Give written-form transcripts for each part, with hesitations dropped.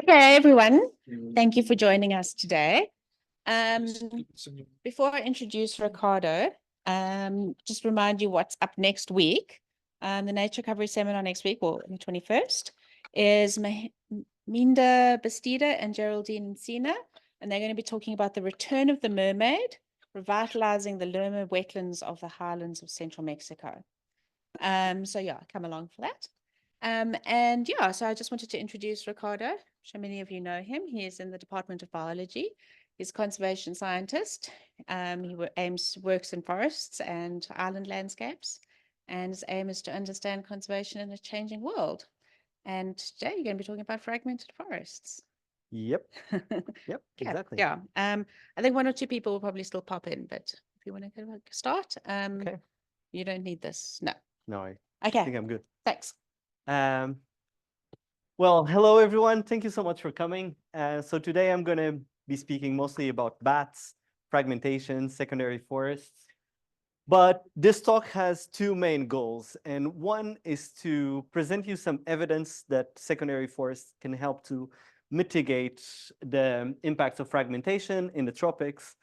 Okay, everyone, thank you for joining us today. Before I introduce Ricardo, just remind you what's up next week. The Nature Recovery Seminar next week, or the 21st, is Minda Bastida and Geraldine Encina, and they're going to be talking about the return of the mermaid, revitalizing the Lerma wetlands of the highlands of central Mexico. So yeah, come along for that. And yeah, so I just wanted to introduce Ricardo. I'm sure many of you know him. He is in the Department of Biology. He's a conservation scientist. He works in forests and island landscapes, and his aim is to understand conservation in a changing world. And today you're going to be talking about fragmented forests. Yep. Yep, exactly. Yeah. I think one or two people will probably still pop in, but if you want to start, Okay. you don't need this. No. No, I Okay. think I'm good. Thanks. Well, hello, everyone. Thank you so much for coming. So today I'm going to be speaking mostly about bats, fragmentation, secondary forests. But this talk has two main goals. And one is to present you some evidence that secondary forests can help to mitigate the impacts of fragmentation in the tropics.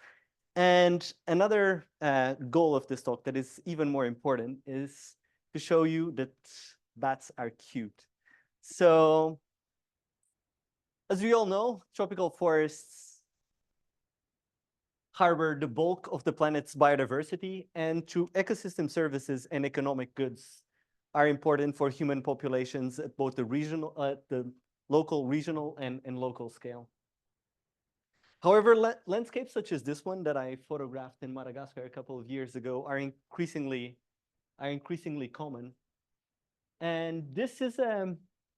And another goal of this talk that is even more important is to show you that bats are cute. So, as we all know, tropical forests harbor the bulk of the planet's biodiversity, and through ecosystem services and economic goods are important for human populations at both the local, regional, and local scale. However, landscapes such as this one that I photographed in Madagascar a couple of years ago are increasingly common. And this is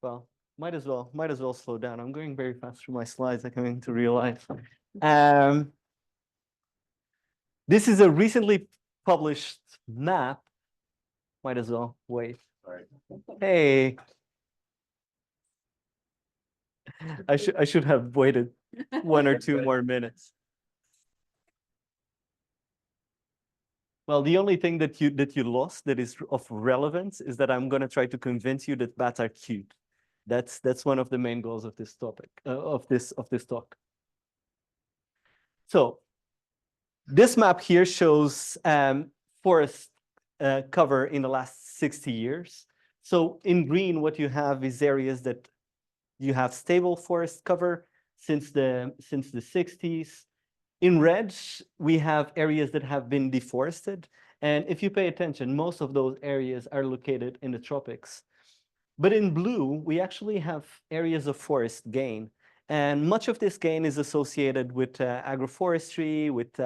well, might as well slow down. I'm going very fast through my slides. I'm coming to realize. This is a recently published map. Might as well wait. Sorry. Hey. I should have waited 1 or 2 more minutes. Well, the only thing that you lost that is of relevance is that I'm going to try to convince you that bats are cute. That's one of the main goals of this topic of this talk. So this map here shows forest cover in the last 60 years. So in green, what you have is areas that you have stable forest cover since the 60s. In red, we have areas that have been deforested. And if you pay attention, most of those areas are located in the tropics. But in blue, we actually have areas of forest gain. And much of this gain is associated with agroforestry, with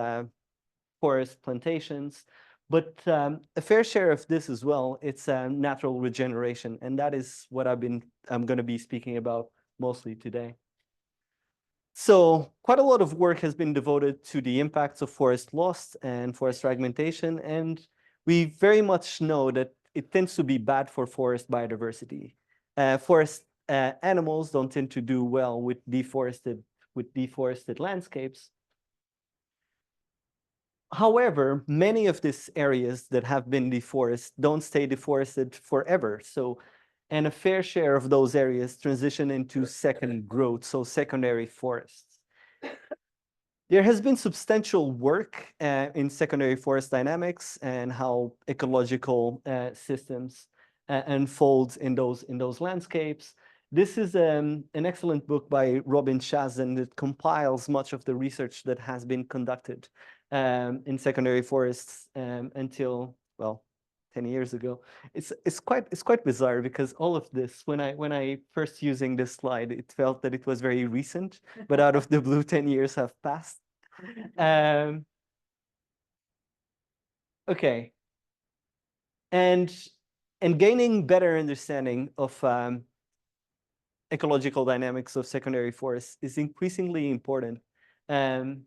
forest plantations. But a fair share of this as well, it's natural regeneration. And that is what I'm going to be speaking about mostly today. So quite a lot of work has been devoted to the impacts of forest loss and forest fragmentation. And we very much know that it tends to be bad for forest biodiversity. Forest animals don't tend to do well with deforested landscapes. However, many of these areas that have been deforested don't stay deforested forever. And a fair share of those areas transition into second growth, so secondary forests. There has been substantial work in secondary forest dynamics and how ecological systems unfold in those landscapes. This is an excellent book by Robin Chazen that compiles much of the research that has been conducted in secondary forests until, well, 10 years ago. It's quite bizarre because all of this, when I first using this slide, it felt that it was very recent, but out of the blue, 10 years have passed. Okay, and gaining better understanding of ecological dynamics of secondary forests is increasingly important in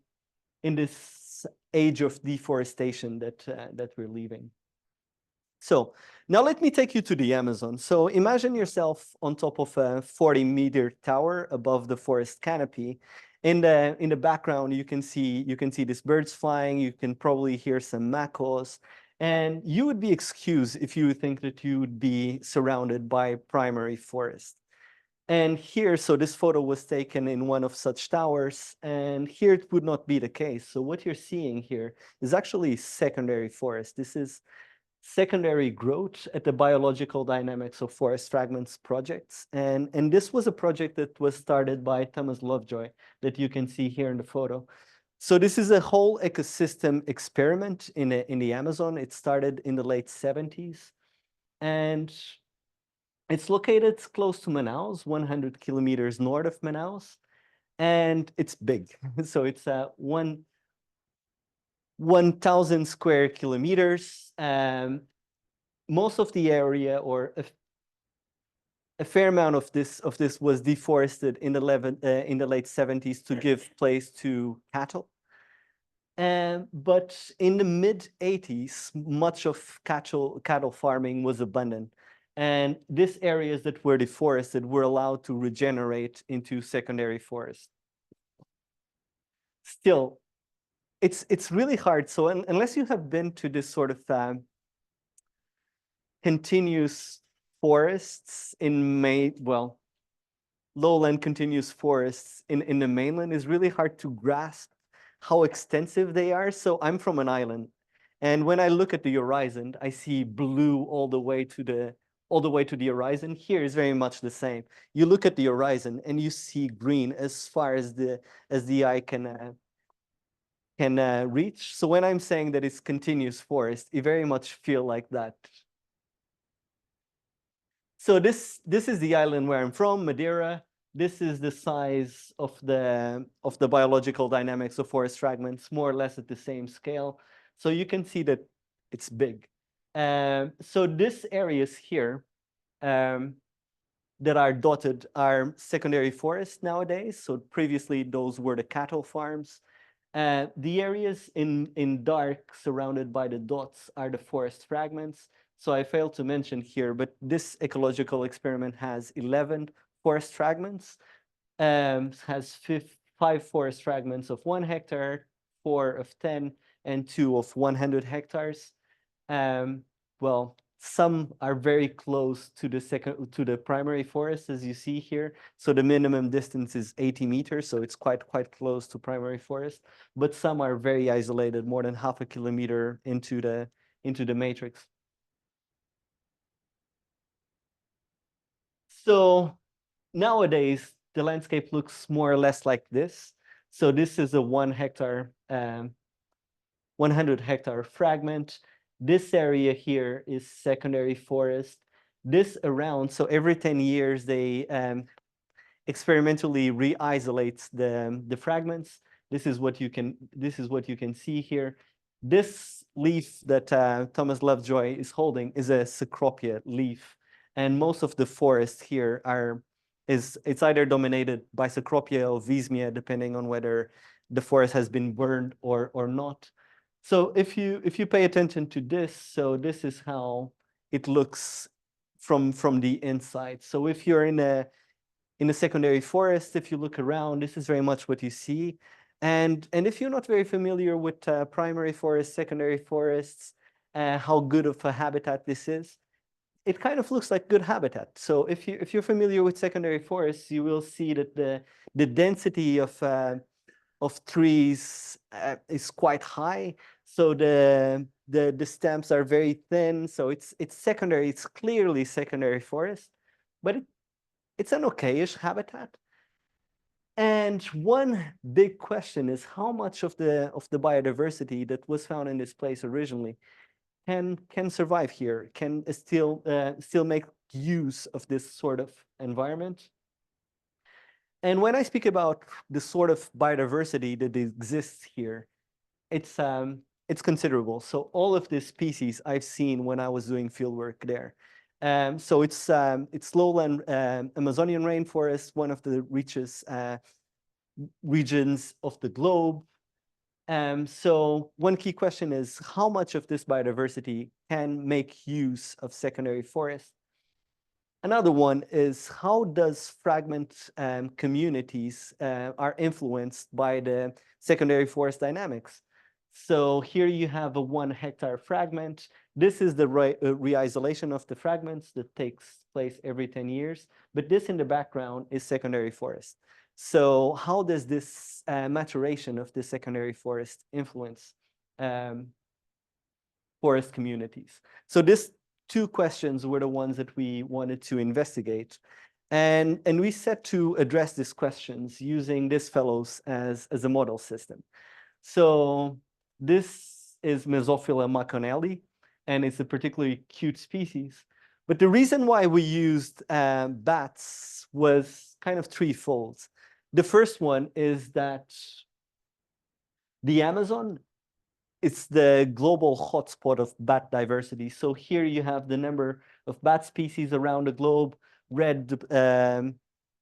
this age of deforestation that we're living. So now let me take you to the Amazon. So imagine yourself on top of a 40-meter tower above the forest canopy. In the background, you can see these birds flying. You can probably hear some macaws. And you would be excused if you think that you would be surrounded by primary forest. And here, so this photo was taken in one of such towers, and here it would not be the case. So what you're seeing here is actually secondary forest. This is secondary growth at the biological dynamics of forest fragments projects. And this was a project that was started by Thomas Lovejoy that you can see here in the photo. So this is a whole ecosystem experiment in the Amazon. It started in the late 70s. And it's located close to Manaus, 100 kilometers north of Manaus. And it's big. So it's 1,000 square kilometers. Most of the area, or a fair amount of this was deforested in the late 70s to give place to cattle. But in the mid 80s, much of cattle farming was abandoned. And these areas that were deforested were allowed to regenerate into secondary forest. Still, it's really hard. So unless you have been to this sort of continuous forests lowland continuous forests in the mainland, is really hard to grasp how extensive they are. So I'm from an island, and when I look at the horizon, I see blue all the way to the horizon. Here is very much the same. You look at the horizon and you see green as far as the eye can reach. So when I'm saying that it's continuous forest, it very much feel like that. So this is the island where I'm from, Madeira. This is the size of the biological dynamics of forest fragments, more or less at the same scale. So you can see that it's big. So these areas here that are dotted are secondary forests nowadays. So previously those were the cattle farms. The areas in dark surrounded by the dots are the forest fragments. So I failed to mention here, but this ecological experiment has 11 forest fragments, has 5 forest fragments of 1 hectare, 4 of 10, and 2 of 100 hectares. Well, some are very close to the primary forest, as you see here. So the minimum distance is 80 meters, so it's quite close to primary forest. But some are very isolated, more than half a kilometer into the matrix. So nowadays, the landscape looks more or less like this. So this is a 1 hectare, 100 hectare fragment. This area here is secondary forest. This around, so every 10 years, they experimentally re-isolate the fragments. This is what you can see here. This leaf that Thomas Lovejoy is holding is a Cecropia leaf. And most of the forest here it's either dominated by Cecropia or Vismia, depending on whether the forest has been burned or not. So if you pay attention to this, so this is how it looks from the inside. So if you're in a secondary forest, if you look around, this is very much what you see. And if you're not very familiar with primary forests, secondary forests, how good of a habitat this is, it kind of looks like good habitat. So if you're familiar with secondary forests, you will see that the density of trees is quite high. So the stems are very thin. So it's secondary. It's clearly secondary forest, but it's an okayish habitat. And one big question is how much of the biodiversity that was found in this place originally can survive here, can still make use of this sort of environment. And when I speak about the sort of biodiversity that exists here, it's considerable. So all of these species I've seen when I was doing fieldwork there. So it's lowland Amazonian rainforest, one of the richest regions of the globe. So one key question is how much of this biodiversity can make use of secondary forest? Another one is how does fragment communities are influenced by the secondary forest dynamics? So here you have a 1 hectare fragment. This is the re-isolation of the fragments that takes place every 10 years. But this in the background is secondary forest. So how does this maturation of the secondary forest influence forest communities? So these 2 questions were the ones that we wanted to investigate. And we set to address these questions using these fellows as a model system. So this is Mesophila maconelli, and it's a particularly cute species. But the reason why we used bats was kind of threefold. The first one is that the Amazon, it's the global hotspot of bat diversity. So here you have the number of bat species around the globe, red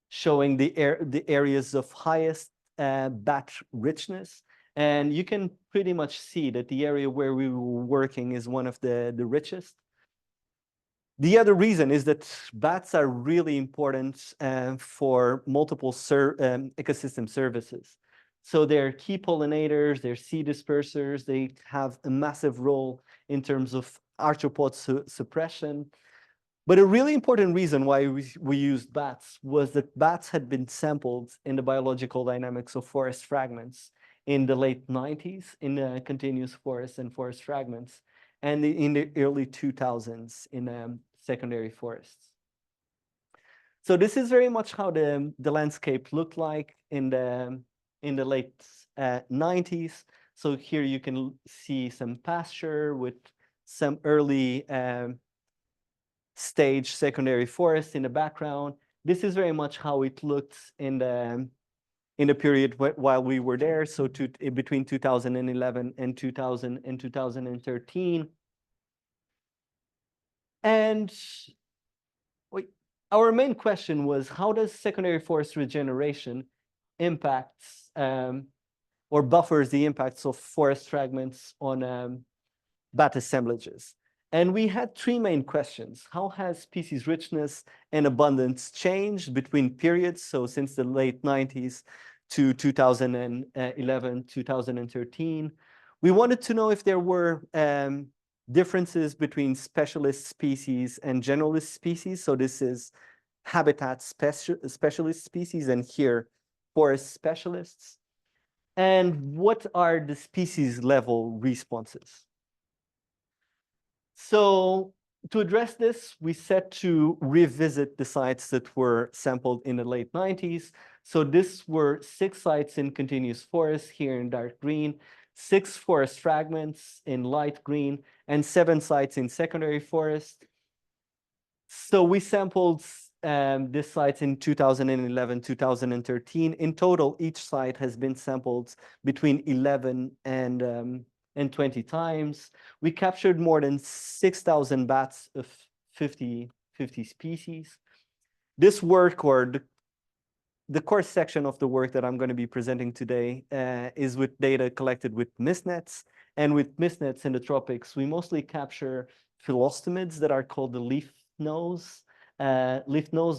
showing the areas of highest bat richness. And you can pretty much see that the area where we were working is one of the richest. The other reason is that bats are really important for multiple ecosystem services. So they're key pollinators, they're seed dispersers, they have a massive role in terms of arthropod suppression. But a really important reason why we used bats was that bats had been sampled in the biological dynamics of forest fragments in the late 90s in continuous forests and forest fragments, and in the early 2000s in secondary forests. So this is very much how the landscape looked like in the late 90s. So here you can see some pasture with some early stage secondary forest in the background. This is very much how it looked in the period while we were there, so between 2011 and 2013. And our main question was, how does secondary forest regeneration impacts or buffers the impacts of forest fragments on bat assemblages? And we had 3 main questions. How has species richness and abundance changed between periods? So since the late 90s to 2011, 2013. We wanted to know if there were differences between specialist species and generalist species. So this is habitat specialist species, and here forest specialists. And what are the species level responses? So to address this, we set to revisit the sites that were sampled in the late 90s. So this were 6 sites in continuous forest here in dark green, 6 forest fragments in light green, and 7 sites in secondary forest. So we sampled these sites in 2011, 2013. In total, each site has been sampled between 11 and 20 times. We captured more than 6,000 bats of 50 species. This work, or the core section of the work that I'm going to be presenting today, is with data collected with mist nets. And with mist nets in the tropics, we mostly capture philostimids that are called the leaf-nosed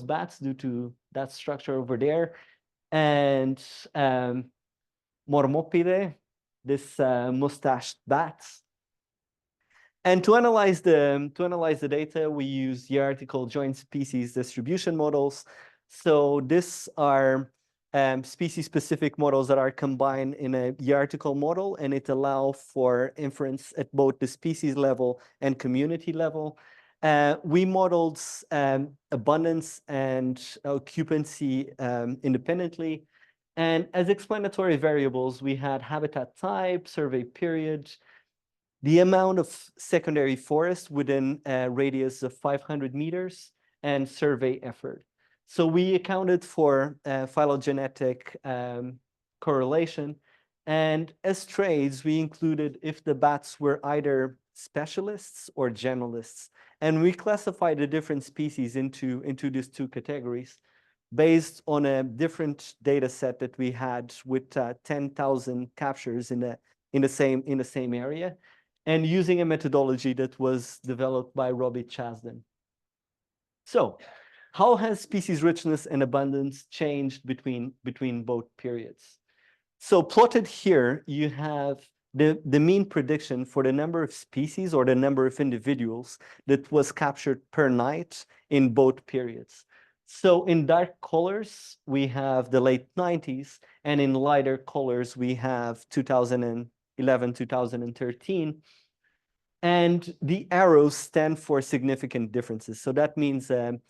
bats due to that structure over there, and Mormopidae, this mustached bats. And to analyze the data, we use hierarchical joint species distribution models. So these are species-specific models that are combined in a hierarchical model, and it allows for inference at both the species level and community level. We modeled abundance and occupancy independently. And as explanatory variables, we had habitat type, survey period, the amount of secondary forest within a radius of 500 meters, and survey effort. So we accounted for phylogenetic correlation. And as trades, we included if the bats were either specialists or generalists. And we classified the different species into these 2 categories based on a different data set that we had with 10,000 captures in the same area, and using a methodology that was developed by Robbie Chasden. So how has species richness and abundance changed between both periods? So plotted here, you have the mean prediction for the number of species or the number of individuals that was captured per night in both periods. So in dark colors, we have the late 90s, and in lighter colors, we have 2011, 2013. And the arrows stand for significant differences. So that means an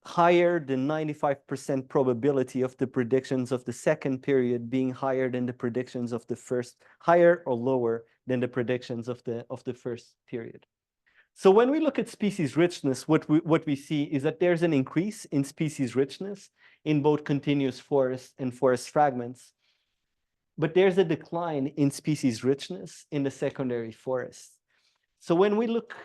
higher than 95% probability of the predictions of the second period being higher than the predictions of the first, higher or lower than the predictions of the first period. So when we look at species richness, what we see is that there's an increase in species richness in both continuous forest and forest fragments, but there's a decline in species richness in the secondary forest. So when we look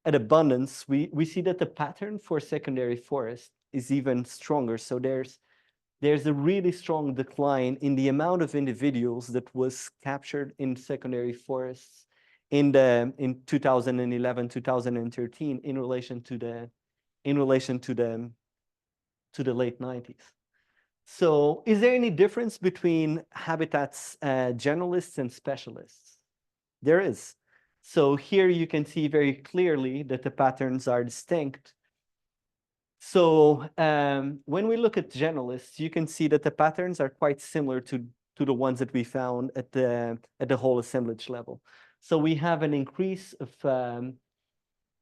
at abundance, we see that the pattern for secondary forest is even stronger. So there's a really strong decline in the amount of individuals that was captured in secondary forests in 2011, 2013 in relation to the late 90s. So is there any difference between habitats generalists and specialists? There is. So here you can see very clearly that the patterns are distinct. So when we look at generalists, you can see that the patterns are quite similar to the ones that we found at the whole assemblage level. So we have an increase of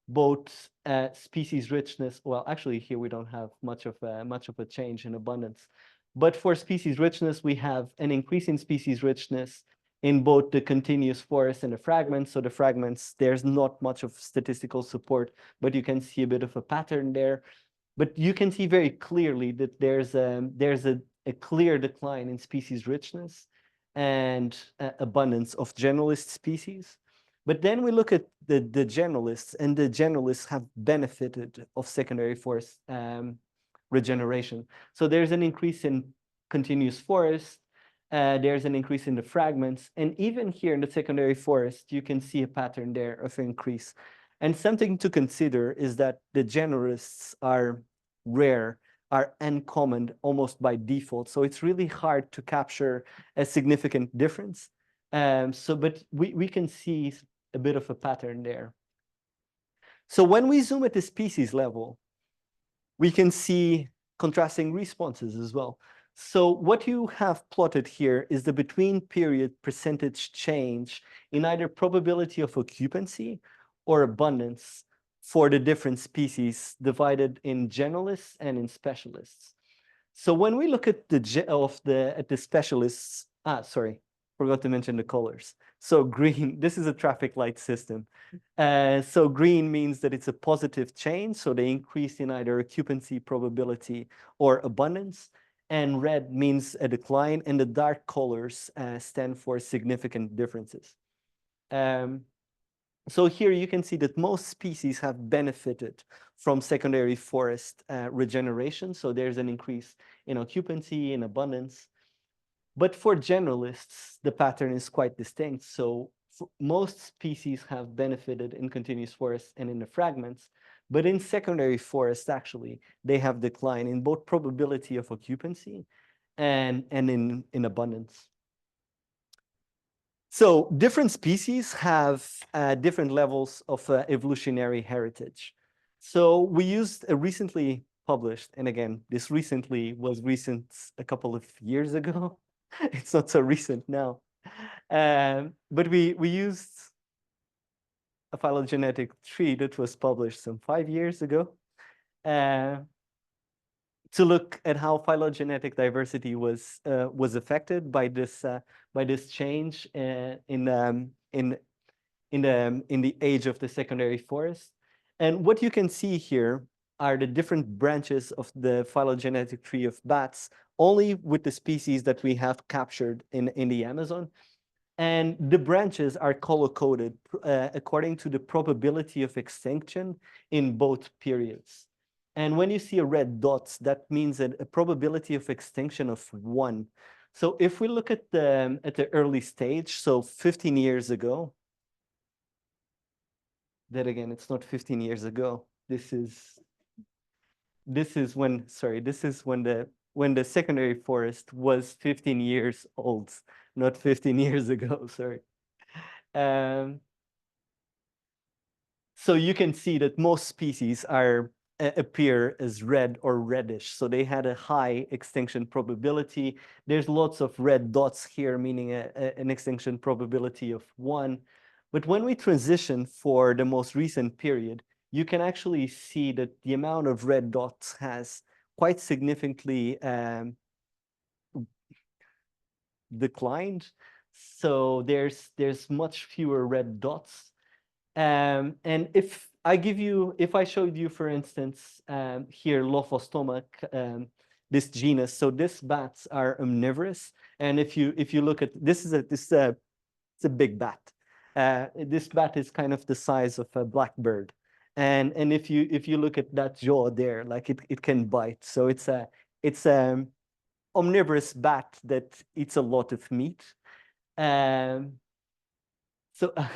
both species richness. Well, actually here we don't have much of a change in abundance, but for species richness, we have an increase in species richness in both the continuous forest and the fragments. So the fragments, there's not much of statistical support, but you can see a bit of a pattern there. But you can see very clearly that there's a clear decline in species richness and abundance of generalist species. But then we look at the generalists, and the generalists have benefited of secondary forest regeneration. So there's an increase in continuous forest, there's an increase in the fragments, and even here in the secondary forest, you can see a pattern there of increase. And something to consider is that the generalists are rare, are uncommon almost by default. So it's really hard to capture a significant difference. But we can see a bit of a pattern there. So when we zoom at the species level, we can see contrasting responses as well. So what you have plotted here is the between period percentage change in either probability of occupancy or abundance for the different species divided in generalists and in specialists. So when we look at the specialists, sorry, forgot to mention the colors. So green, this is a traffic light system. So green means that it's a positive change, so they increase in either occupancy, probability, or abundance. And red means a decline, and the dark colors stand for significant differences. So here you can see that most species have benefited from secondary forest regeneration. So there's an increase in occupancy, in abundance. But for generalists, the pattern is quite distinct. So most species have benefited in continuous forests and in the fragments, but in secondary forests, actually, they have declined in both probability of occupancy and in abundance. So different species have different levels of evolutionary heritage. So we used a recently published, and again, this recently was recent a couple of years ago. It's not so recent now. But we used a phylogenetic tree that was published some 5 years ago to look at how phylogenetic diversity was affected by this change in the age of the secondary forest. And what you can see here are the different branches of the phylogenetic tree of bats, only with the species that we have captured in the Amazon. And the branches are color-coded according to the probability of extinction in both periods. And when you see a red dot, that means that a probability of extinction of 1. So if we look at the early stage, so 15 years ago, that again, it's not 15 years ago. This is when the secondary forest was 15 years old, not 15 years ago, sorry. So you can see that most species appear as red or reddish. So they had a high extinction probability. There's lots of red dots here, meaning an extinction probability of 1. But when we transition for the most recent period, you can actually see that the amount of red dots has quite significantly declined. So there's much fewer red dots. And if I showed you, for instance, here, Lophostoma, this genus, so these bats are omnivorous. And if you look at, it's a big bat. This bat is kind of the size of a blackbird. And if you look at that jaw there, like it can bite. So it's a omnivorous bat that eats a lot of meat. So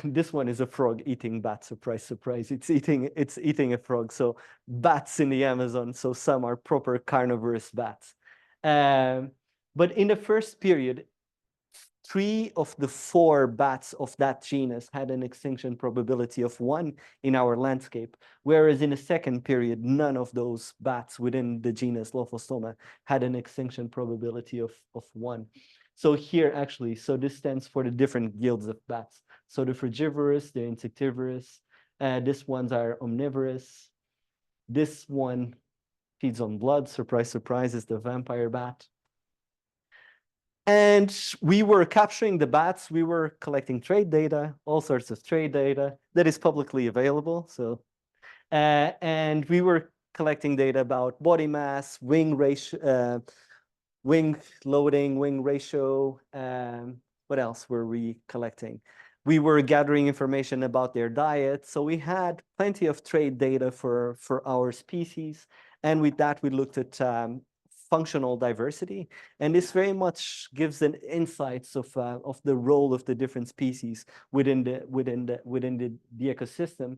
this one is a frog eating bat. Surprise, surprise! It's eating a frog. So bats in the Amazon. So some are proper carnivorous bats. But in the first period, 3 of the 4 bats of that genus had an extinction probability of 1 in our landscape, whereas in the second period, none of those bats within the genus Lophostoma had an extinction probability of 1. So here, actually, so this stands for the different guilds of bats. So the frugivorous, the insectivorous, these ones are omnivorous. This one feeds on blood. Surprise, surprise, is the vampire bat. And we were capturing the bats. We were collecting trade data, all sorts of trade data that is publicly available. So, and we were collecting data about body mass, wing ratio, wing loading, wing ratio. What else were we collecting? We were gathering information about their diet. So we had plenty of trade data for our species. And with that, we looked at functional diversity. And this very much gives an insights of the role of the different species within the ecosystem.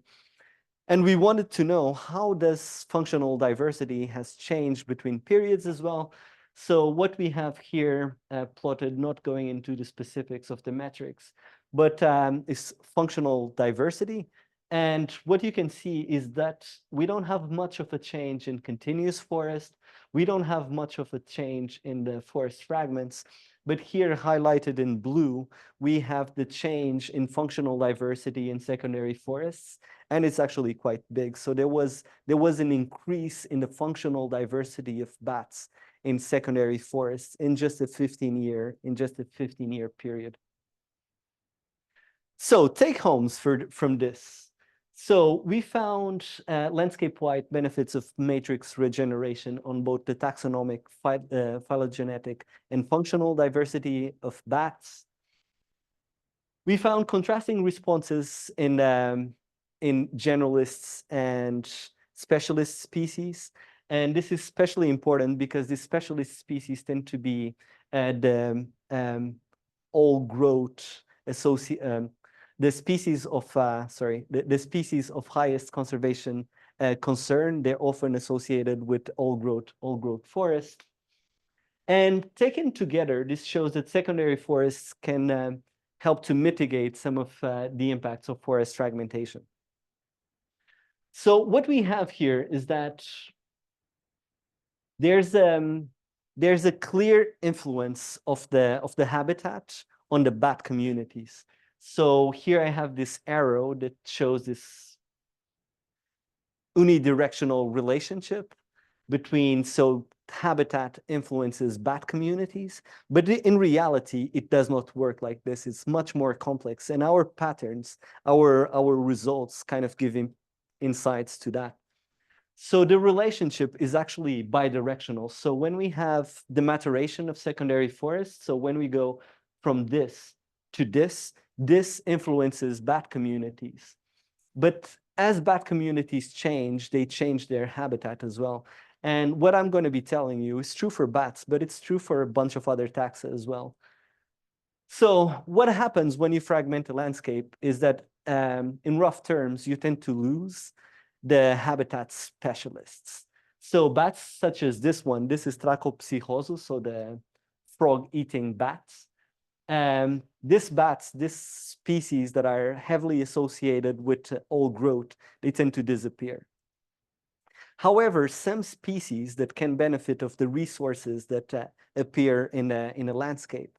And we wanted to know how does functional diversity has changed between periods as well. So what we have here plotted, not going into the specifics of the metrics, but is functional diversity. And what you can see is that we don't have much of a change in continuous forest. We don't have much of a change in the forest fragments. But here, highlighted in blue, we have the change in functional diversity in secondary forests. And it's actually quite big. So there was an increase in the functional diversity of bats in secondary forests in just a 15-year period. So take homes from this. So we found landscape-wide benefits of matrix regeneration on both the taxonomic, phylogenetic, and functional diversity of bats. We found contrasting responses in generalists and specialist species. And this is especially important because the specialist species tend to be the old growth the species of the species of highest conservation concern. They're often associated with old growth forest. And taken together, this shows that secondary forests can help to mitigate some of the impacts of forest fragmentation. So what we have here is that there's a clear influence of the habitat on the bat communities. So here I have this arrow that shows this unidirectional relationship between, so habitat influences bat communities, but in reality, it does not work like this. It's much more complex, and our patterns, our results kind of give insights to that. So the relationship is actually bidirectional. So when we have the maturation of secondary forests, so when we go from this to this influences bat communities. But as bat communities change, they change their habitat as well. And what I'm going to be telling you is true for bats, but it's true for a bunch of other taxa as well. So what happens when you fragment a landscape is that in rough terms, you tend to lose the habitat specialists. So bats such as this one, this is Trachopsychosus, so the frog-eating bats. This species that are heavily associated with old growth, they tend to disappear. However, some species that can benefit of the resources that appear in a landscape,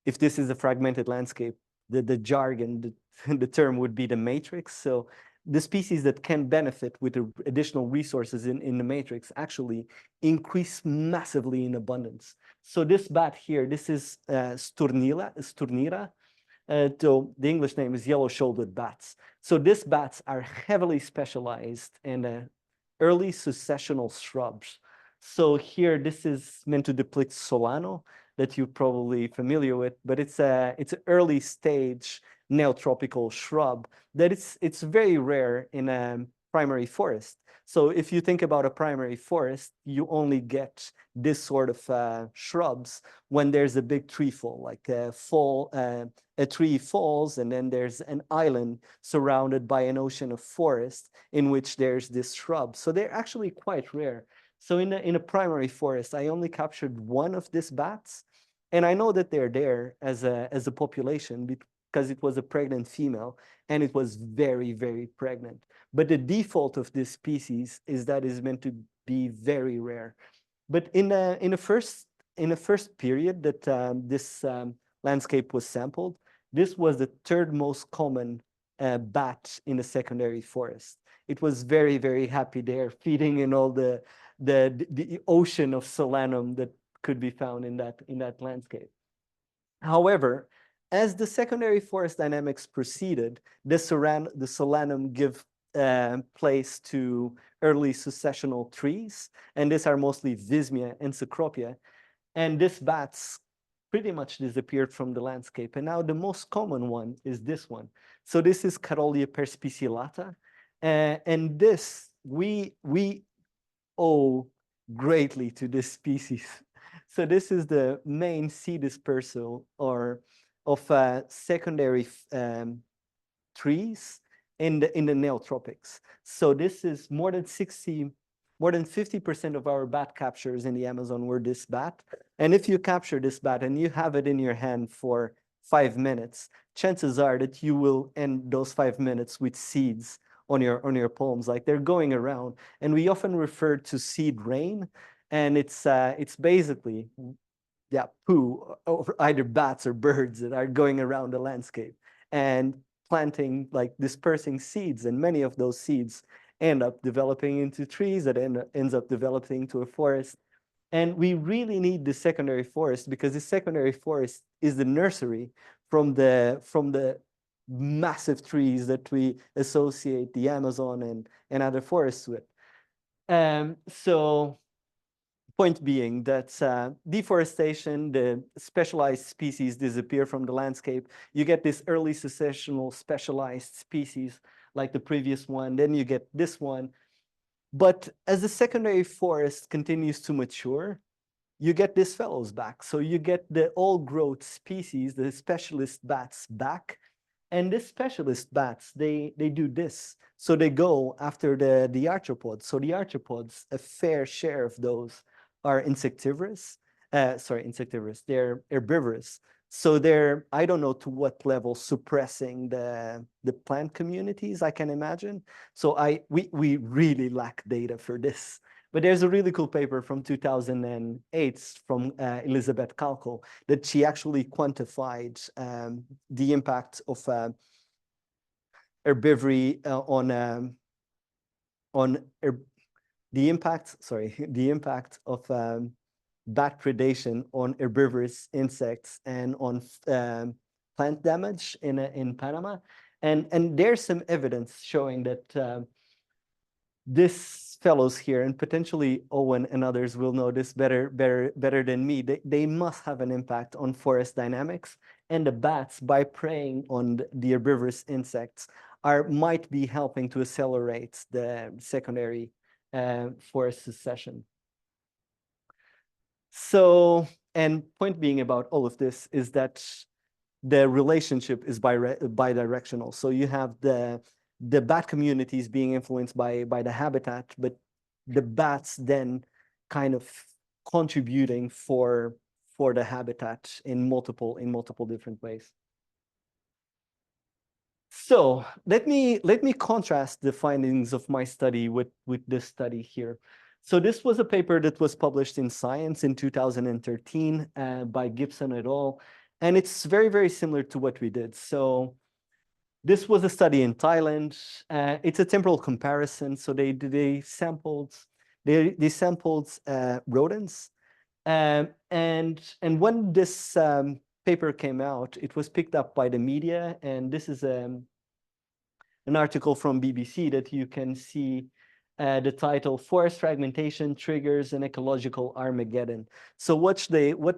if this is a fragmented landscape, the jargon, the term would be the matrix. So the species that can benefit with the additional resources in the matrix actually increase massively in abundance. So this bat here, this is Sturnira. So the English name is yellow-shouldered bats. So these bats are heavily specialized in early successional shrubs. So here, this is meant to depict Solano, that you're probably familiar with, but it's an early stage neotropical shrub that it's very rare in a primary forest. So if you think about a primary forest, you only get this sort of shrubs when there's a big tree fall, like a tree falls and then there's an island surrounded by an ocean of forest in which there's this shrub. So they're actually quite rare. So in a primary forest, I only captured one of these bats, and I know that they're there as a population because it was a pregnant female and it was very, very pregnant. But the default of this species is that it's meant to be very rare. But in the first period that this landscape was sampled, this was the third most common bat in the secondary forest. It was very, very happy there, feeding in all the ocean of solanum that could be found in that landscape. However, as the secondary forest dynamics proceeded, the solanum give place to early successional trees, and these are mostly Vismia and Cecropia, and these bats pretty much disappeared from the landscape. And now the most common one is this one. So this is Carolia perspicillata, and this we owe greatly to this species. So this is the main seed dispersal of secondary trees in the neotropics. So this is more than 50% of our bat captures in the Amazon were this bat. And if you capture this bat and you have it in your hand for 5 minutes, chances are that you will end those 5 minutes with seeds on your palms, like they're going around. And we often refer to seed rain, and it's basically poo, or either bats or birds that are going around the landscape and planting, like dispersing seeds, and many of those seeds end up developing into trees that ends up developing into a forest. And we really need the secondary forest, because the secondary forest is the nursery from the massive trees that we associate the Amazon and other forests with. So point being that deforestation, the specialized species disappear from the landscape. You get this early successional specialized species like the previous one, then you get this one. But as the secondary forest continues to mature, you get these fellows back. So you get the old growth species, the specialist bats back. And these specialist bats, they do this. So they go after the arthropods. So the arthropods, a fair share of those are insectivorous. Insectivorous, they're herbivorous. So they're, I don't know to what level, suppressing the plant communities, I can imagine. So we really lack data for this. But there's a really cool paper from 2008 from Elizabeth Kalko that she actually quantified the impact of herbivory the impact of bat predation on herbivorous insects and on plant damage in Panama, and there's some evidence showing that this fellows here, and potentially Owen and others will know this better than me, they must have an impact on forest dynamics, and the bats, by preying on the herbivorous insects, might be helping to accelerate the secondary forest succession. So, and point being about all of this is that the relationship is bidirectional. So you have the bat communities being influenced by the habitat, but the bats then kind of contributing for for the habitat in multiple different ways. So let me contrast the findings of my study with this study here. So this was a paper that was published in Science in 2013 by Gibson et al. And it's very similar to what we did. So this was a study in Thailand. It's a temporal comparison. So they sampled rodents. And when this paper came out, it was picked up by the media. And this is an article from BBC that you can see the title, Forest Fragmentation Triggers an Ecological Armageddon. So what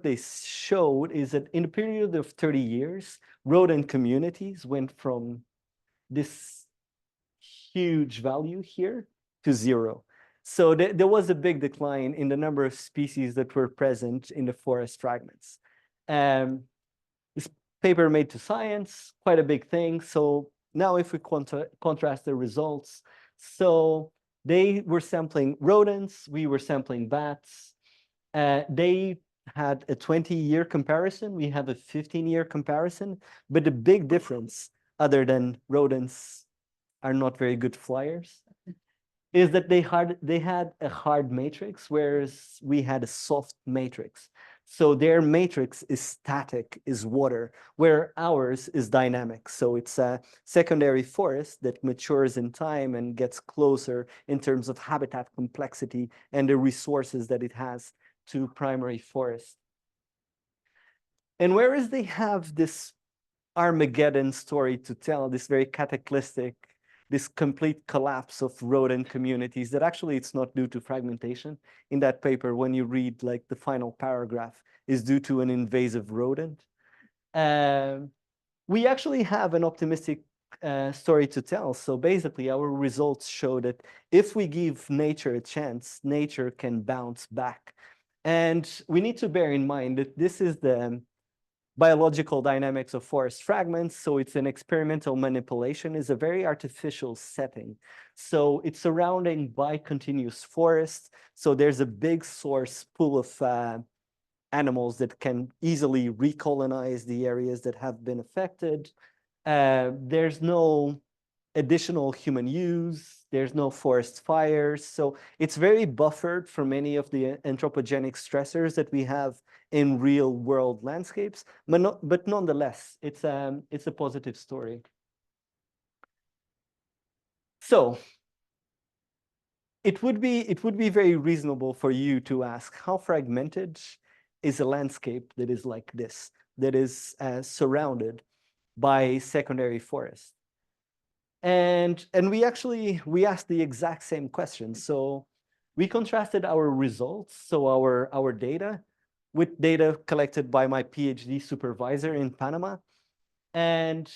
they showed is that in a period of 30 years, rodent communities went from this huge value here to zero. So there was a big decline in the number of species that were present in the forest fragments. This paper made to Science, quite a big thing. So now if we contrast the results, so they were sampling rodents, we were sampling bats. They had a 20-year comparison, we have a 15-year comparison, but the big difference, other than rodents are not very good flyers, is that they had a hard matrix, whereas we had a soft matrix. So their matrix is static, is water, where ours is dynamic. So it's a secondary forest that matures in time and gets closer in terms of habitat complexity and the resources that it has to primary forest. And whereas they have this Armageddon story to tell, this very cataclysmic, this complete collapse of rodent communities, that actually it's not due to fragmentation. In that paper, when you read like the final paragraph, is due to an invasive rodent. We actually have an optimistic story to tell. So basically, our results show that if we give nature a chance, nature can bounce back. And we need to bear in mind that this is the biological dynamics of forest fragments. So it's an experimental manipulation, is a very artificial setting. So it's surrounding by continuous forests. So there's a big source pool of animals that can easily recolonize the areas that have been affected. There's no additional human use, there's no forest fires. So it's very buffered from many of the anthropogenic stressors that we have in real world landscapes, but nonetheless, it's a positive story. So it would be very reasonable for you to ask, how fragmented is a landscape that is like this, that is surrounded by secondary forest? And we asked the exact same question. So we contrasted our results, so our data, with data collected by my PhD supervisor in Panama. And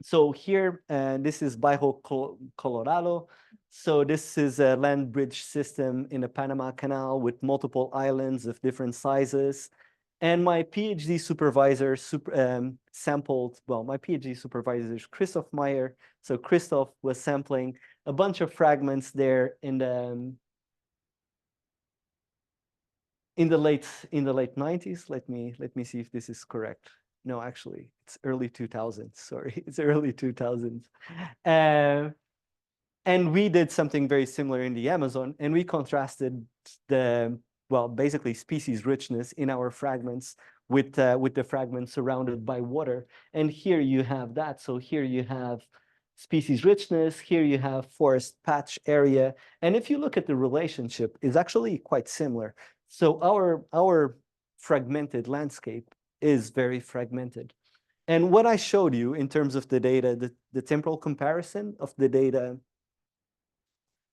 so here, this is Bajo, Colorado. So this is a land bridge system in the Panama Canal with multiple islands of different sizes. And my PhD supervisor sampled, well, my PhD supervisor is Christoph Meyer. So Christoph was sampling a bunch of fragments there in the late 90s. Let me see if this is correct. No, actually, it's early 2000s. Sorry, it's early 2000s. And we did something very similar in the Amazon, and we contrasted basically species richness in our fragments with the fragments surrounded by water. And here you have that. So here you have species richness, here you have forest patch area. And if you look at the relationship, it's actually quite similar. So our fragmented landscape is very fragmented. And what I showed you in terms of the data, the temporal comparison of the data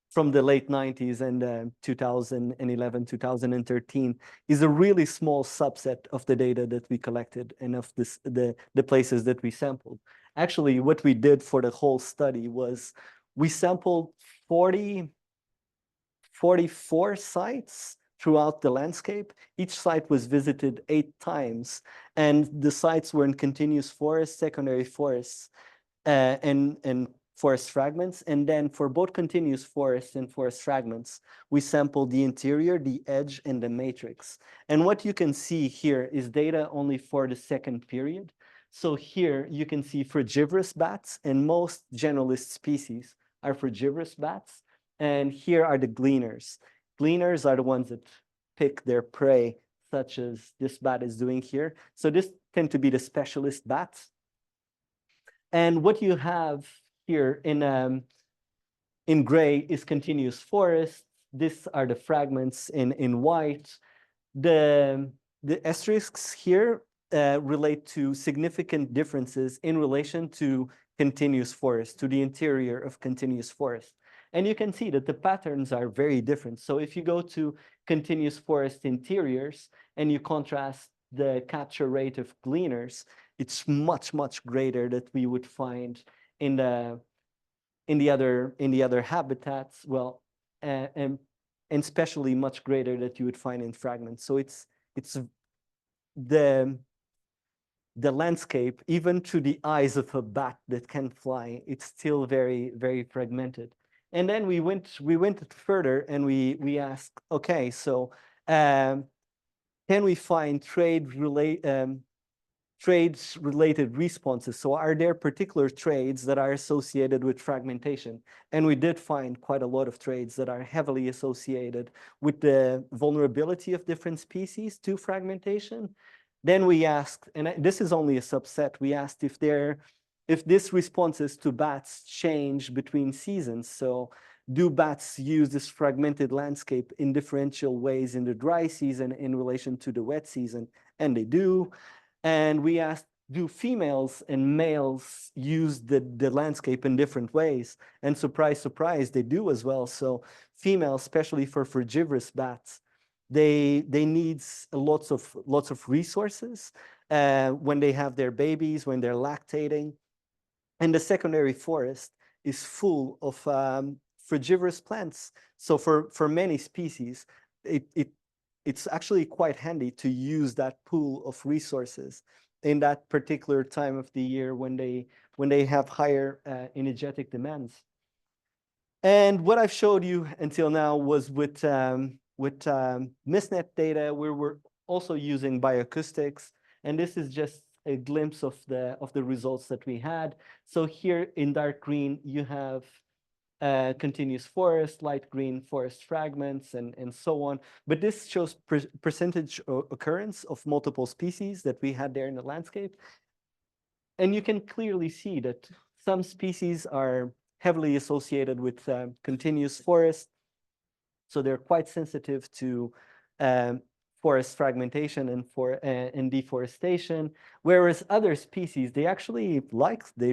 from the late 90s and 2011, 2013 is a really small subset of the data that we collected and of the places that we sampled. Actually, what we did for the whole study was we sampled 44 sites throughout the landscape. Each site was visited 8 times, and the sites were in continuous forests, secondary forests, and forest fragments. And then for both continuous forests and forest fragments, we sampled the interior, the edge, and the matrix. And what you can see here is data only for the second period. So here you can see frugivorous bats, and most generalist species are frugivorous bats. And here are the gleaners. Gleaners are the ones that pick their prey, such as this bat is doing here. So this tend to be the specialist bats. And what you have here in gray is continuous forest. These are the fragments in white. The asterisks here relate to significant differences in relation to continuous forest, to the interior of continuous forest. And you can see that the patterns are very different. So if you go to continuous forest interiors and you contrast the capture rate of gleaners, it's much, much greater that we would find in the other habitats. Well, and especially much greater that you would find in fragments. So it's the landscape, even to the eyes of a bat that can fly, it's still very, very fragmented. And then we went further and we asked, okay, so can we find trades-related responses? So are there particular trades that are associated with fragmentation? And we did find quite a lot of trades that are heavily associated with the vulnerability of different species to fragmentation. Then we asked, and this is only a subset, we asked if these responses to bats change between seasons. So do bats use this fragmented landscape in differential ways in the dry season in relation to the wet season? And they do. And we asked, do females and males use the landscape in different ways? And surprise, surprise, they do as well. So females, especially for frugivorous bats, they need lots of resources when they have their babies, when they're lactating. And the secondary forest is full of frugivorous plants. So for many species, it's actually quite handy to use that pool of resources in that particular time of the year when they have higher energetic demands. And what I've showed you until now was with MistNet data, where we're also using bioacoustics. And this is just a glimpse of the results that we had. So here in dark green, you have continuous forest, light green forest fragments, and so on. But this shows percentage occurrence of multiple species that we had there in the landscape. And you can clearly see that some species are heavily associated with continuous forest. So they're quite sensitive to forest fragmentation and deforestation, whereas other species, they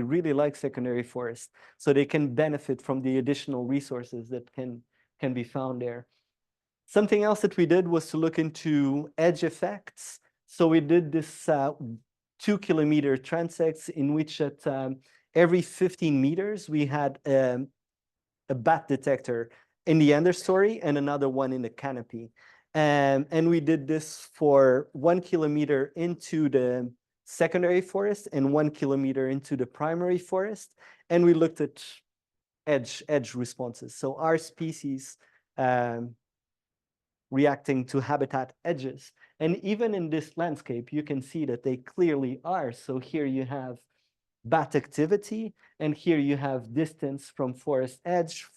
really like secondary forest, so they can benefit from the additional resources that can be found there. Something else that we did was to look into edge effects. So we did this 2-kilometer transects in which at every 15 meters, we had a bat detector in the understory and another one in the canopy. And we did this for 1 kilometer into the secondary forest and 1 kilometer into the primary forest. And we looked at edge responses. So are species reacting to habitat edges? And even in this landscape, you can see that they clearly are. So here you have bat activity, and here you have distance from forest edge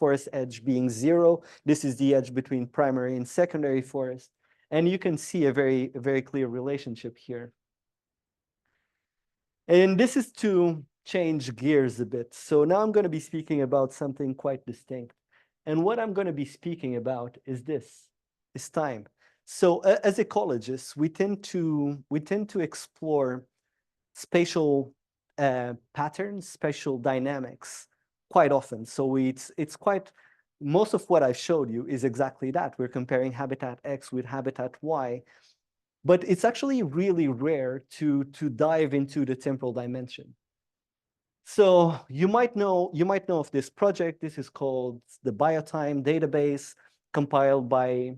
being 0. This is the edge between primary and secondary forest. And you can see a very clear relationship here. And this is to change gears a bit. So now I'm going to be speaking about something quite distinct. And what I'm going to be speaking about is time. So as ecologists, we tend to explore spatial patterns, spatial dynamics quite often. So it's quite, most of what I've showed you is exactly that. We're comparing habitat X with habitat Y, but it's actually really rare to dive into the temporal dimension. So you might know of this project. This is called the Biotime database, compiled by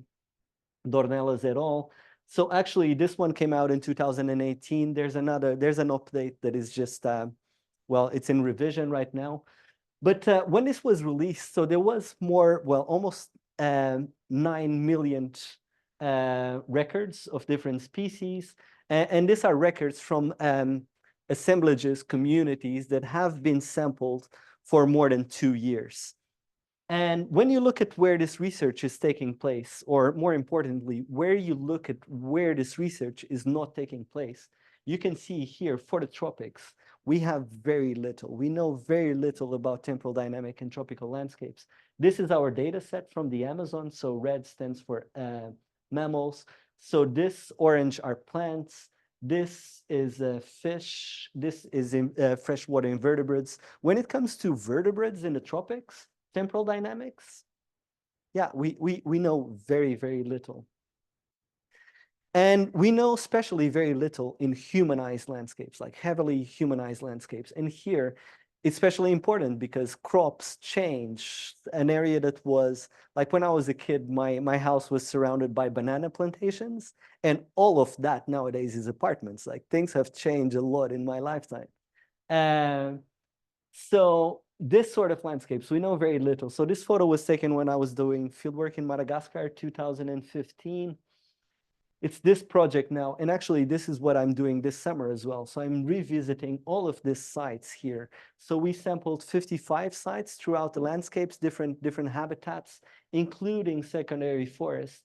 Dornelas et al. So actually, this one came out in 2018. There's an update that is just, well, it's in revision right now. But when this was released, so there was more, well, almost 9 million records of different species. And these are records from assemblages, communities that have been sampled for more than 2 years. And when you look at where this research is taking place, or more importantly, where you look at where this research is not taking place, you can see here for the tropics, we have very little. We know very little about temporal dynamic in tropical landscapes. This is our data set from the Amazon. So red stands for mammals. So this orange are plants. This is a fish. This is freshwater invertebrates. When it comes to vertebrates in the tropics, temporal dynamics, yeah, we know very, very little. And we know especially very little in humanized landscapes, like heavily humanized landscapes. And here, it's especially important because crops change. An area that was, like when I was a kid, my house was surrounded by banana plantations. And all of that nowadays is apartments. Like things have changed a lot in my lifetime. So this sort of landscapes, we know very little. So this photo was taken when I was doing fieldwork in Madagascar, 2015. It's this project now, and actually this is what I'm doing this summer as well. So I'm revisiting all of these sites here. So we sampled 55 sites throughout the landscapes, different habitats, including secondary forest.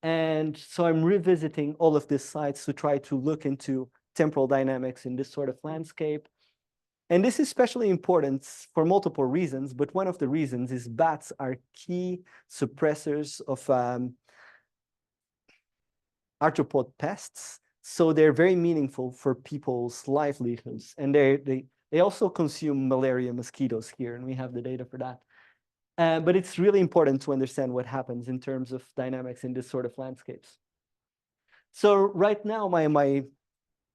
And so I'm revisiting all of these sites to try to look into temporal dynamics in this sort of landscape. And this is especially important for multiple reasons, but one of the reasons is bats are key suppressors of arthropod pests. So they're very meaningful for people's livelihoods. And they also consume malaria mosquitoes here, and we have the data for that. But it's really important to understand what happens in terms of dynamics in this sort of landscapes. So right now, my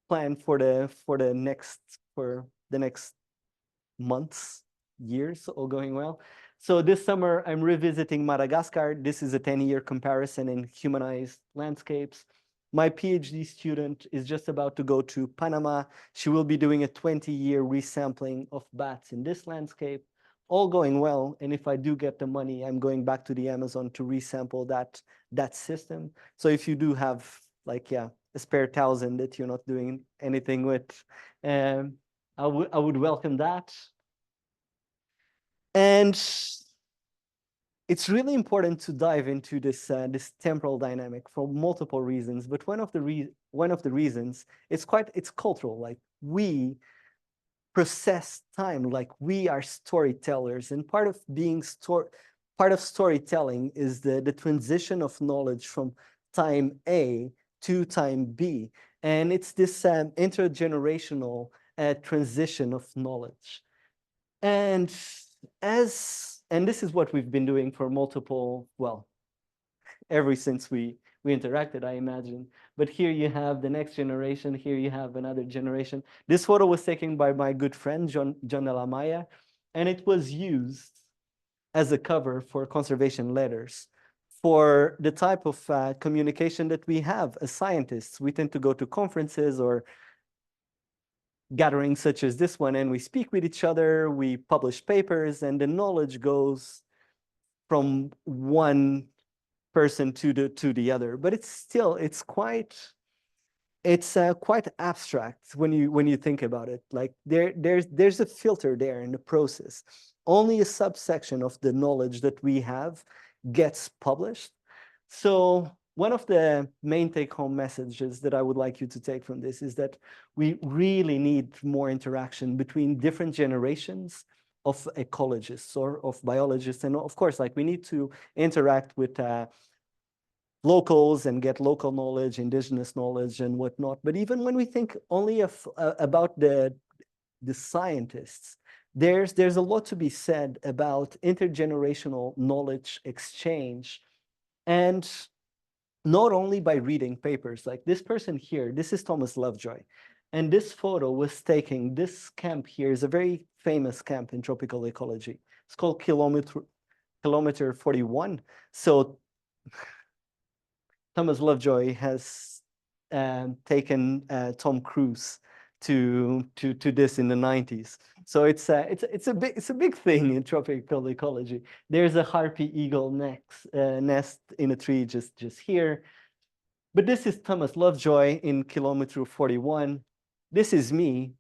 plan for the next months, years, all going well. So this summer, I'm revisiting Madagascar. This is a 10-year comparison in humanized landscapes. My PhD student is just about to go to Panama. She will be doing a 20-year resampling of bats in this landscape. All going well. And if I do get the money, I'm going back to the Amazon to resample that system. So if you do have, like, yeah, a spare 1,000 that you're not doing anything with, I would welcome that. And it's really important to dive into this temporal dynamic for multiple reasons. But one of the reasons it's cultural. Like we process time, like we are storytellers, and part of storytelling is the transition of knowledge from time A to time B, and it's this intergenerational transition of knowledge. And this is what we've been doing for ever since we interacted, I imagine. But here you have the next generation, here you have another generation. This photo was taken by my good friend, John de la Maya, and it was used as a cover for conservation letters. For the type of communication that we have as scientists, we tend to go to conferences or gatherings such as this one, and we speak with each other, we publish papers, and the knowledge goes from one person to the other. But it's quite abstract when you think about it. Like there's a filter there in the process. Only a subsection of the knowledge that we have gets published. So one of the main take-home messages that I would like you to take from this is that we really need more interaction between different generations of ecologists or of biologists. And of course, like we need to interact with locals and get local knowledge, indigenous knowledge and whatnot. But even when we think only about the scientists, there's a lot to be said about intergenerational knowledge exchange. And not only by reading papers, like this person here, this is Thomas Lovejoy. And this photo was taken, this camp here is a very famous camp in tropical ecology. It's called Kilometer 41. So Thomas Lovejoy has taken Tom Cruise to this in the 90s. So it's a big thing in tropical ecology. There's a harpy eagle nest in a tree just here. But this is Thomas Lovejoy in kilometer 41. This is me,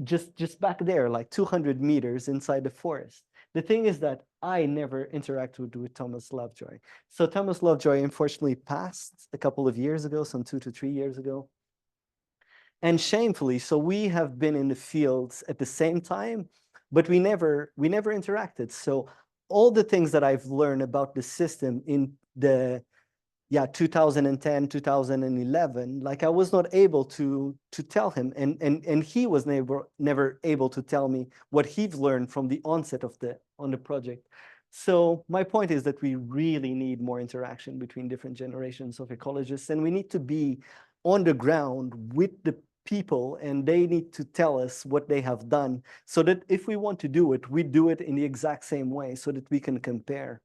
just back there, like 200 meters inside the forest. The thing is that I never interacted with Thomas Lovejoy. So Thomas Lovejoy unfortunately passed a couple of years ago, some 2 to 3 years ago. And shamefully, so we have been in the fields at the same time, but we never interacted. So all the things that I've learned about the system in the 2010, 2011, like I was not able to tell him, and he was never able to tell me what he'd learned from the onset of on the project. So my point is that we really need more interaction between different generations of ecologists, and we need to be on the ground with the people, and they need to tell us what they have done, so that if we want to do it, we do it in the exact same way so that we can compare.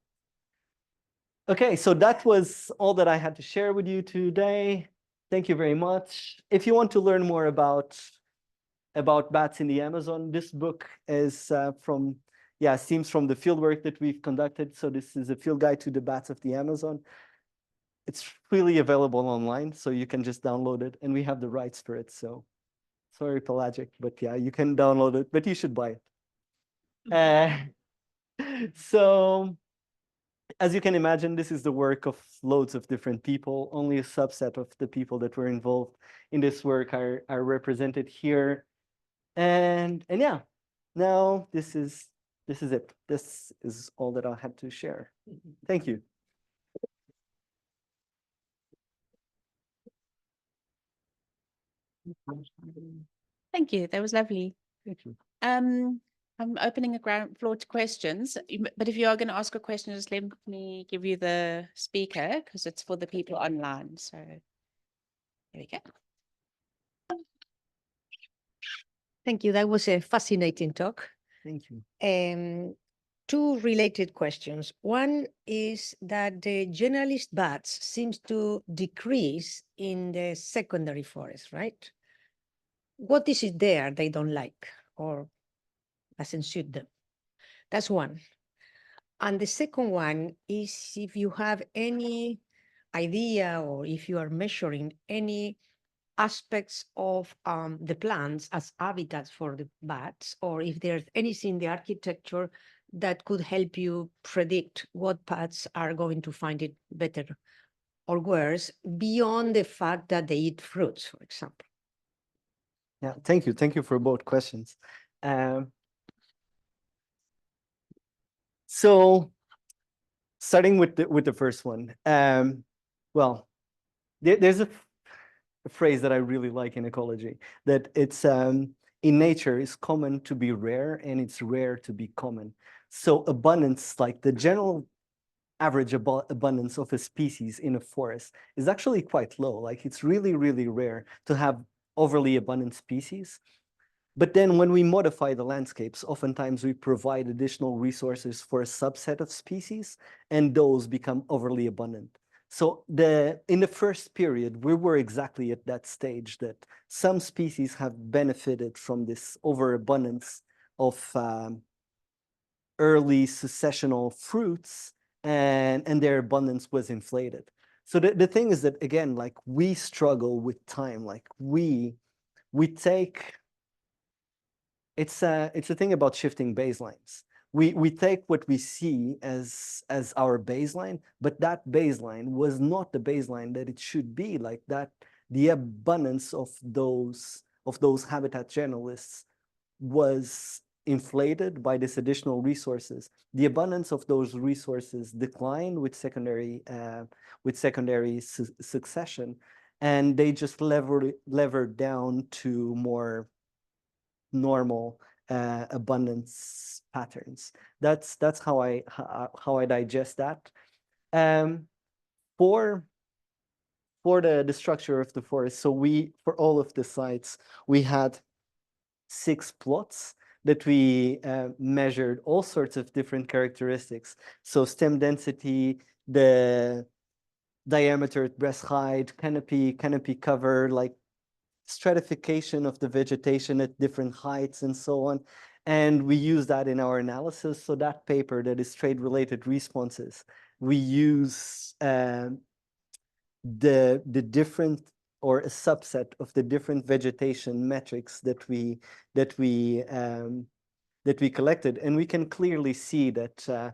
Okay, so that was all that I had to share with you today. Thank you very much. If you want to learn more about bats in the Amazon, this book is stems from the fieldwork that we've conducted. So this is a field guide to the bats of the Amazon. It's freely available online, so you can just download it, and we have the rights for it. So sorry, Pelagic, but yeah, you can download it, but you should buy it. So as you can imagine, this is the work of loads of different people. Only a subset of the people that were involved in this work are represented here. And yeah, now this is it. This is all that I had to share. Thank you. Thank you. That was lovely. Thank you. I'm opening the ground floor to questions, but if you are going to ask a question, just let me give you the speaker because it's for the people online. So here we go. Thank you. That was a fascinating talk. Thank you. Two related questions. One is that the generalist bats seems to decrease in the secondary forest, right? What is it there they don't like or doesn't suit them? That's one. And the second one is if you have any idea or if you are measuring any aspects of the plants as habitats for the bats, or if there's anything in the architecture that could help you predict what bats are going to find it better or worse, beyond the fact that they eat fruits, for example. Yeah, thank you. Thank you for both questions. So starting with the first one, well, there's a phrase that I really like in ecology, that it's in nature is common to be rare and it's rare to be common. So abundance, like the general average abundance of a species in a forest is actually quite low. Like it's really, really rare to have overly abundant species. But then when we modify the landscapes, oftentimes we provide additional resources for a subset of species, and those become overly abundant. So in the first period, we were exactly at that stage that some species have benefited from this overabundance of early successional fruits, and their abundance was inflated. So the thing is that, again, like we struggle with time. Like we take, it's a thing about shifting baselines. We take what we see as our baseline, but that baseline was not the baseline that it should be. Like that, the abundance of those habitat generalists was inflated by this additional resources. The abundance of those resources declined with secondary succession, and they just levered down to more normal abundance patterns. That's how I digest that. For the structure of the forest, so for all of the sites, we had 6 plots that we measured all sorts of different characteristics. So stem density, the diameter at breast height, canopy cover, like stratification of the vegetation at different heights and so on. And we use that in our analysis. So that paper that is trade-related responses, we use the different or a subset of the different vegetation metrics that we collected, and we can clearly see that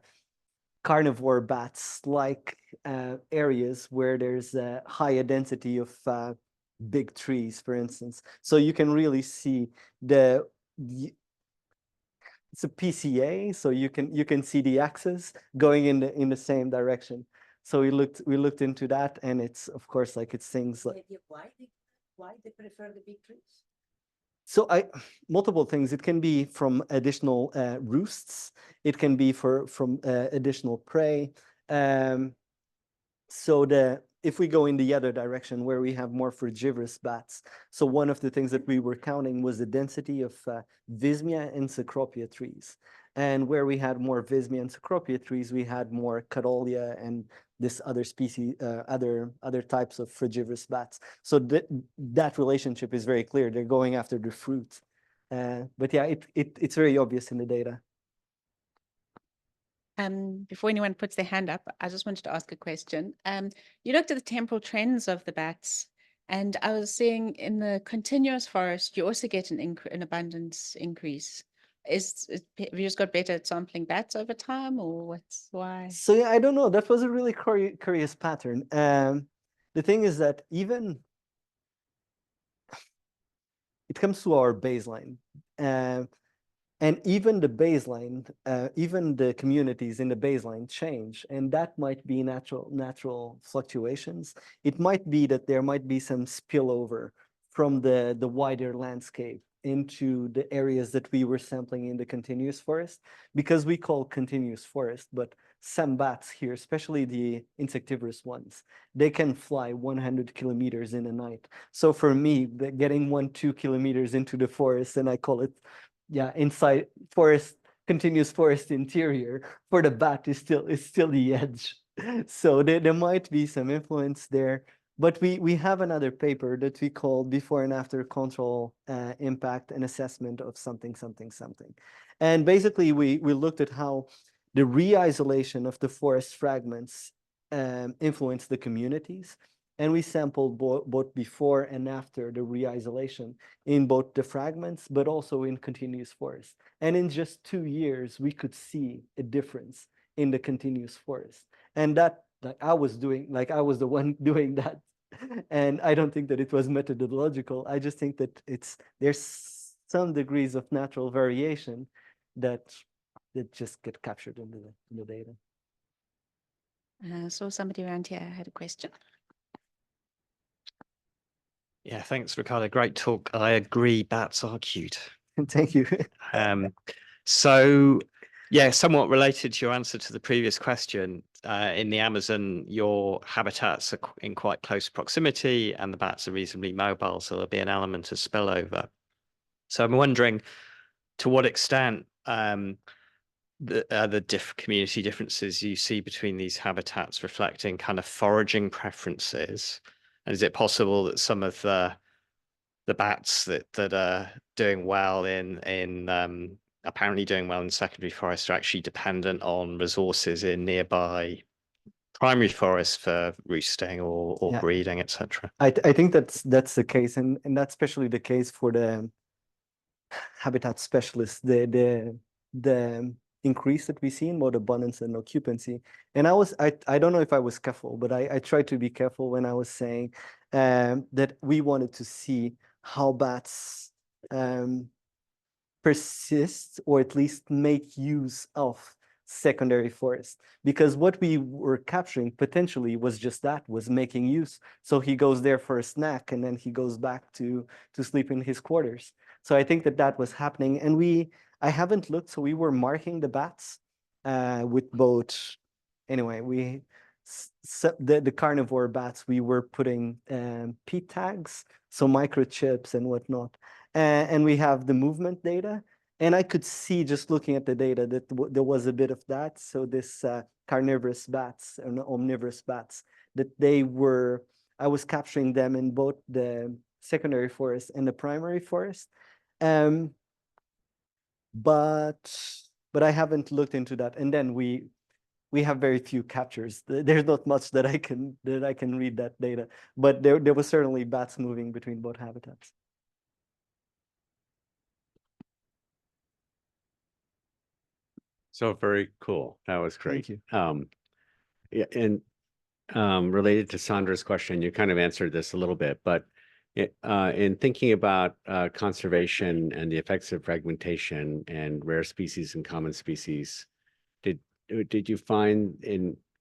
carnivore bats like areas where there's a higher density of big trees, for instance. So you can really see it's a PCA, so you can see the axis going in the same direction. So we looked into that, and it's of course like it's things like Why they prefer the big trees? so multiple things. It can be from additional roosts. It can be from additional prey. So if we go in the other direction where we have more frugivorous bats, so one of the things that we were counting was the density of Vismia and Cecropia trees. And where we had more Vismia and Cecropia trees, we had more Carolia and this other species, other types of frugivorous bats. So that relationship is very clear. They're going after the fruit. But yeah, it's very obvious in the data. Before anyone puts their hand up, I just wanted to ask a question. You looked at the temporal trends of the bats, and I was seeing in the continuous forest, you also get an abundance increase. Have you just got better at sampling bats over time, or why? So yeah, I don't know. That was a really curious pattern. The thing is that even it comes to our baseline. And even the baseline, even the communities in the baseline change, and that might be natural fluctuations. It might be that there might be some spillover from the wider landscape into the areas that we were sampling in the continuous forest, because we call continuous forest, but some bats here, especially the insectivorous ones, they can fly 100 kilometers in a night. So for me, getting 2 kilometers into the forest, and I call it inside forest, continuous forest interior, for the bat is still the edge. So there might be some influence there, but we have another paper that we call before and after control impact and assessment of something. And basically we looked at how the re-isolation of the forest fragments influenced the communities. And we sampled both before and after the re-isolation in both the fragments, but also in continuous forest. And in just 2 years, we could see a difference in the continuous forest. And that, I was the one doing that. And I don't think that it was methodological. I just think that there's some degrees of natural variation that just get captured in the data. I saw somebody around here had a question. Yeah, thanks, Ricardo. Great talk. I agree, bats are cute. Thank you. So, yeah, somewhat related to your answer to the previous question, in the Amazon, your habitats are in quite close proximity and the bats are reasonably mobile, so there'll be an element of spillover. So I'm wondering to what extent the community differences you see between these habitats reflecting kind of foraging preferences. And is it possible that some of the bats that are doing well in apparently doing well in secondary forests are actually dependent on resources in nearby primary forests for roosting or breeding, etc.? I think that's the case, and that's especially the case for the habitat specialists. The increase that we see in both abundance and occupancy. And I don't know if I was careful, but I tried to be careful when I was saying that we wanted to see how bats persist, or at least make use of secondary forest, because what we were capturing potentially was just was making use. So he goes there for a snack and then he goes back to sleep in his quarters. So I think that was happening, and I haven't looked, so we were marking the bats with both. Anyway, the carnivore bats, we were putting P tags, so microchips and whatnot, and we have the movement data. And I could see, just looking at the data, that there was a bit of that. So this carnivorous bats and omnivorous bats, that I was capturing them in both the secondary forest and the primary forest. But I haven't looked into that. And then we have very few captures. There's not much that I can read that data, but there was certainly bats moving between both habitats. So very cool. That was great. Thank you. Yeah, and related to Sandra's question, you kind of answered this a little bit, but in thinking about conservation and the effects of fragmentation and rare species and common species, did you find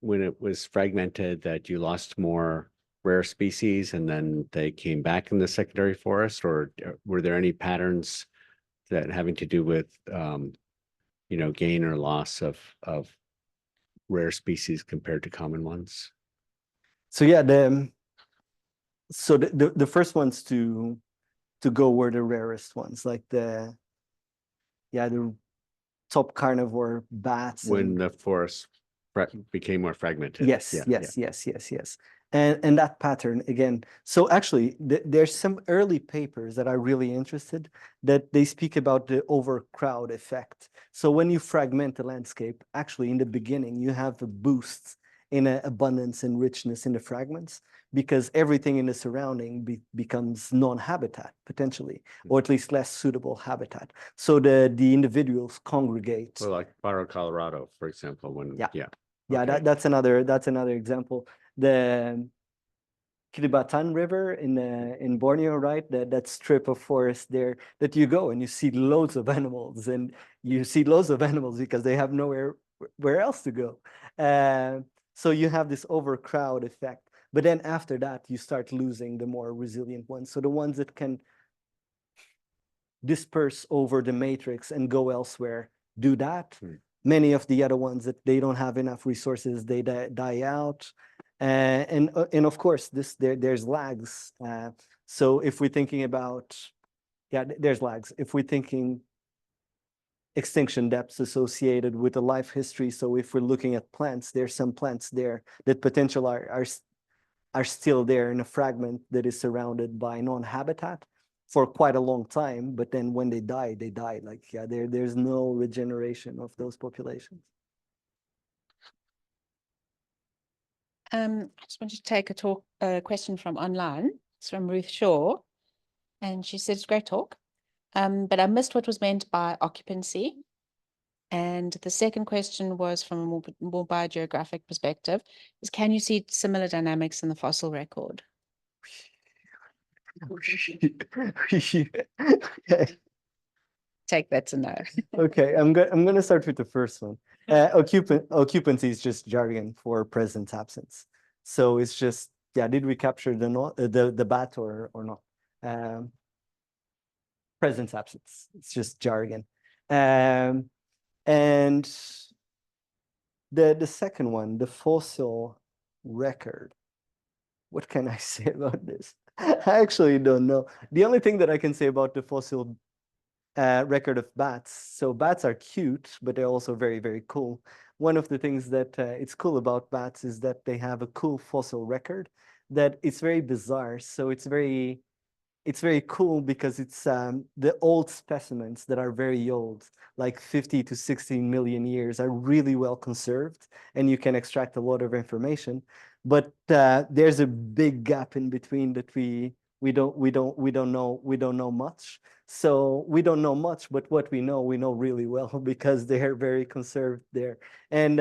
when it was fragmented that you lost more rare species and then they came back in the secondary forest, or were there any patterns that having to do with gain or loss of rare species compared to common ones? So yeah, the first ones to go were the rarest ones, like the top carnivore bats. When the forest became more fragmented. Yes, Yeah, yes. And that pattern again. So actually, there's some early papers that are really interested that they speak about the overcrowd effect. So when you fragment the landscape, actually in the beginning, you have a boost in abundance and richness in the fragments, because everything in the surrounding becomes non-habitat potentially, or at least less suitable habitat. So the individuals congregate. Well, like Barro, Colorado, for example, when Yeah, okay. that's another example. The Kiribati River in Borneo, right? That strip of forest there that you go and you see loads of animals, and you see loads of animals because they have nowhere where else to go. So you have this overcrowd effect. But then after that, you start losing the more resilient ones. So the ones that can disperse over the matrix and go elsewhere do that. Many of the other ones that they don't have enough resources, they die out. And of course, there's lags. So if we're thinking about, there's lags. If we're thinking extinction depths associated with the life history. So if we're looking at plants, there's some plants there that potentially are still there in a fragment that is surrounded by non-habitat for quite a long time. But then when they die, like, there's no regeneration of those populations. I just wanted to take a question from online. It's from Ruth Shaw, and she said it's a great talk, but I missed what was meant by occupancy. And the second question was from a more biogeographic perspective, is can you see similar dynamics in the fossil record? Take that to know. Okay, I'm gonna start with the first one. Occupancy is just jargon for presence absence. So it's just, did we capture the bat or not? Presence absence. It's just jargon. And the second one, the fossil record. What can I say about this? I actually don't know. The only thing that I can say about the fossil record of bats. So bats are cute, but they're also very, very cool. One of the things that it's cool about bats is that they have a cool fossil record that it's very bizarre. So it's very cool because it's the old specimens that are very old, like 50 to 16 million years, are really well conserved, and you can extract a lot of information. But there's a big gap in between that we don't know much. So we don't know much, but what we know really well because they're very conserved there. And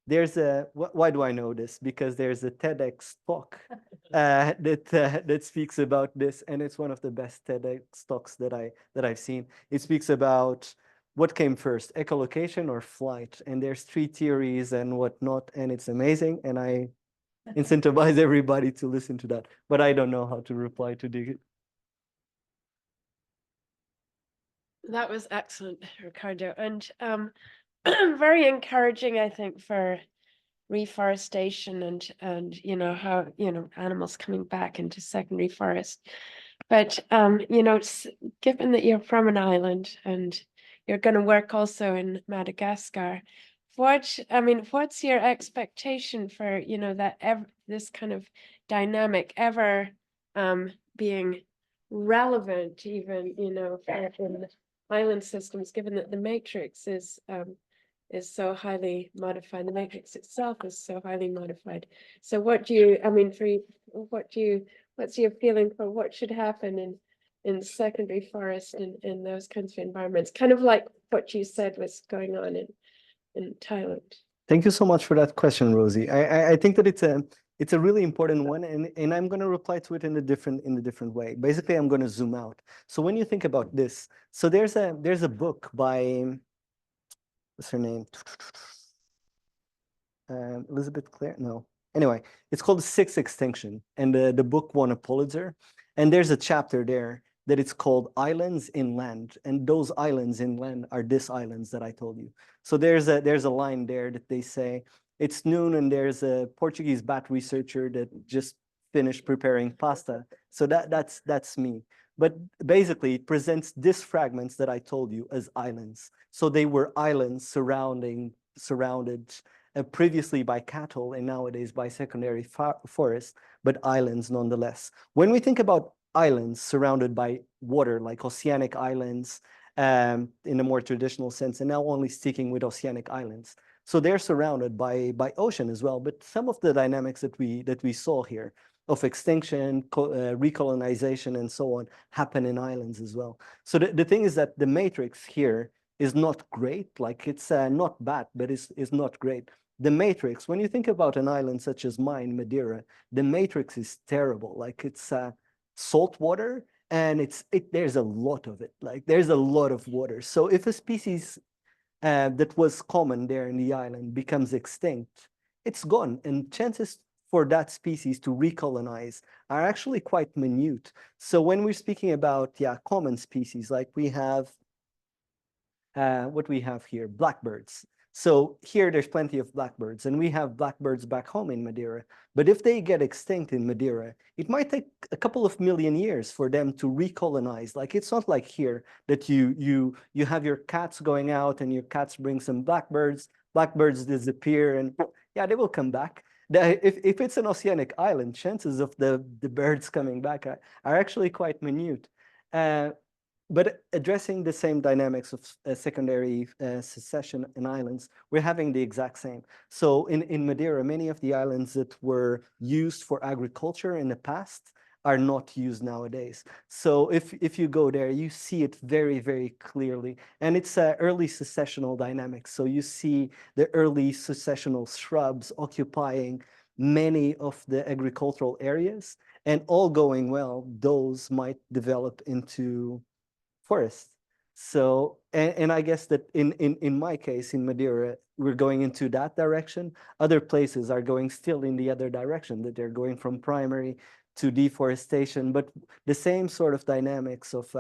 there's why do I know this? Because there's a TEDx talk that speaks about this, and it's one of the best TEDx talks that I've seen. It speaks about what came first, echolocation or flight, and there's 3 theories and whatnot, and it's amazing. And I incentivize everybody to listen to that, but I don't know how to reply to the. That was excellent, Ricardo, and very encouraging, I think, for reforestation and how animals coming back into secondary forest. But given that you're from an island and you're going to work also in Madagascar, what's your expectation for that this kind of dynamic ever being relevant even, you know, in island systems, given that the matrix is so highly modified. The matrix itself is so highly modified. So what do you, I mean, what's your feeling for what should happen in secondary forest in those kinds of environments? Kind of like what you said was going on in Thailand. Thank you so much for that question, Rosie. I think that it's a really important one, and I'm going to reply to it in a different way. Basically, I'm going to zoom out. So when you think about this, so there's a book by, what's her name? Elizabeth Clare? No. Anyway, it's called The Sixth Extinction, and the book won a Pulitzer. And there's a chapter there that it's called Islands Inland, and those islands inland are these islands that I told you. So there's a line there that they say, it's noon and there's a Portuguese bat researcher that just finished preparing pasta. So that's me. But basically, it presents these fragments that I told you as islands. So they were islands surrounded previously by cattle and nowadays by secondary forest, but islands nonetheless. When we think about islands surrounded by water, like oceanic islands, in a more traditional sense, and now only sticking with oceanic islands. So they're surrounded by ocean as well, but some of the dynamics that we saw here of extinction, recolonization, and so on happen in islands as well. So the thing is that the matrix here is not great, like it's not bad, but it's not great. The matrix, when you think about an island such as mine, Madeira, the matrix is terrible. Like it's salt water, and there's a lot of it. Like there's a lot of water. So if a species that was common there in the island becomes extinct, it's gone, and chances for that species to recolonize are actually quite minute. So when we're speaking about common species, like we have what we have here, blackbirds. So here there's plenty of blackbirds, and we have blackbirds back home in Madeira. But if they get extinct in Madeira, it might take a couple of million years for them to recolonize. Like it's not like here that you have your cats going out and your cats bring some blackbirds disappear, and yeah, they will come back. If it's an oceanic island, chances of the birds coming back are actually quite minute. But addressing the same dynamics of secondary succession in islands, we're having the exact same. So in Madeira, many of the islands that were used for agriculture in the past are not used nowadays. So if you go there, you see it very, very clearly. And it's early successional dynamics. So you see the early successional shrubs occupying many of the agricultural areas. And all going well, those might develop into forest. So, and I guess that in my case, in Madeira, we're going into that direction. Other places are going still in the other direction, that they're going from primary to deforestation, but the same sort of dynamics of